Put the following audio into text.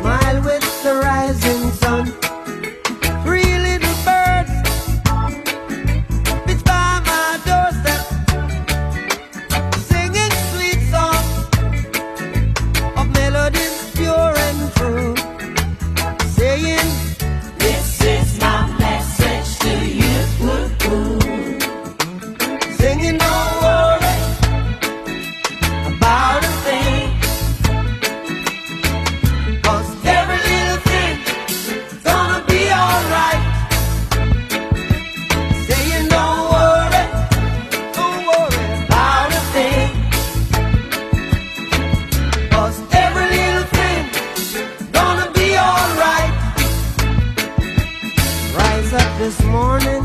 smile with the rising sun. Three little birds pitch by my doorstep, singing sweet songs of melodies pure and true, saying, "This is my message to you." Singing, "Don't worry about a thing, 'cause every little thing's gonna be alright." Saying, don't worry about a thing, 'cause every little thing's gonna be alright. Rise up this morning,